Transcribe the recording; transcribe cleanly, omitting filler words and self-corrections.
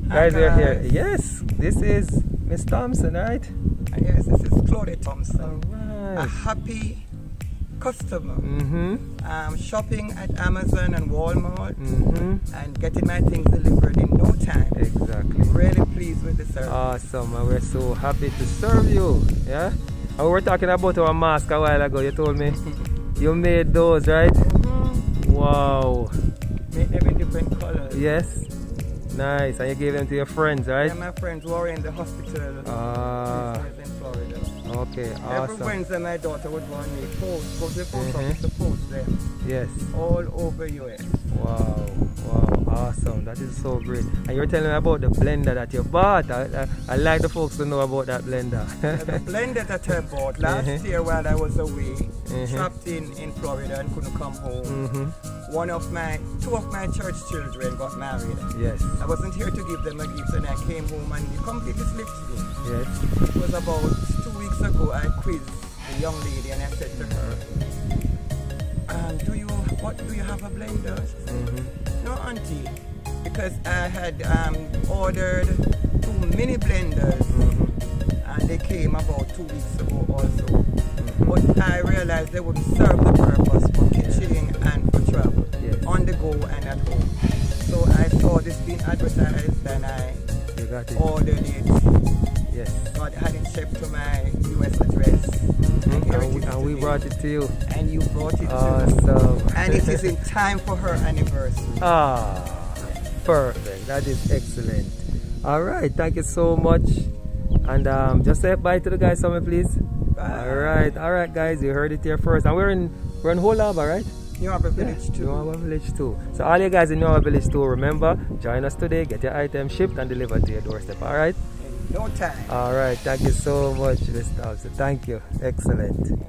Guys, we're here. Yes, this is Miss Thompson, right? Yes, this is Claudia Thompson. All A right. happy customer. Mm-hmm. Shopping at Amazon and Walmart and getting my things delivered in no time. Exactly. Really pleased with the service. Awesome, and we're so happy to serve you. Yeah? And we were talking about our mask a while ago. You told me you made those, right? Wow. Make them in different colors. Yes. Nice. And you gave them to your friends, right? Yeah, my friends who are in the hospital in Florida. Okay, Every awesome. Wednesday my daughter would want me post, go to the post office to post them. Yes. All over US. Wow, wow, awesome. That is so great. And you're telling me about the blender that you bought. I like the folks to know about that blender. The blender that I bought last year while I was away, trapped in Florida and couldn't come home. Two of my church children got married. Yes. I wasn't here to give them a gift and I came home and it completely slipped me. Yes. It was about 2 weeks ago I quizzed the young lady and I said to her, do you have a blender? She said, no, auntie, because I had ordered 2 mini blenders and they came about 2 weeks ago also. But I realized they wouldn't serve the purpose for kitchen and for travel, on the go and at home. So I saw this being advertised and I ordered it. Yes. God had it shipped to my US address. And we brought it to you. And you brought it awesome. to me. And it is in time for her anniversary. Ah, perfect. That is excellent. All right. Thank you so much. And just say bye to the guys, somewhere, please. Bye. All right, guys. You heard it here first. And we're in Whole Harbour, right? New Harbour Village too. New Harbour Village too. So all you guys in New Harbour Village too, remember, join us today, get your item shipped and delivered to your doorstep. All right? In no time. All right. Thank you so much, Mr. Thompson. Thank you. Excellent.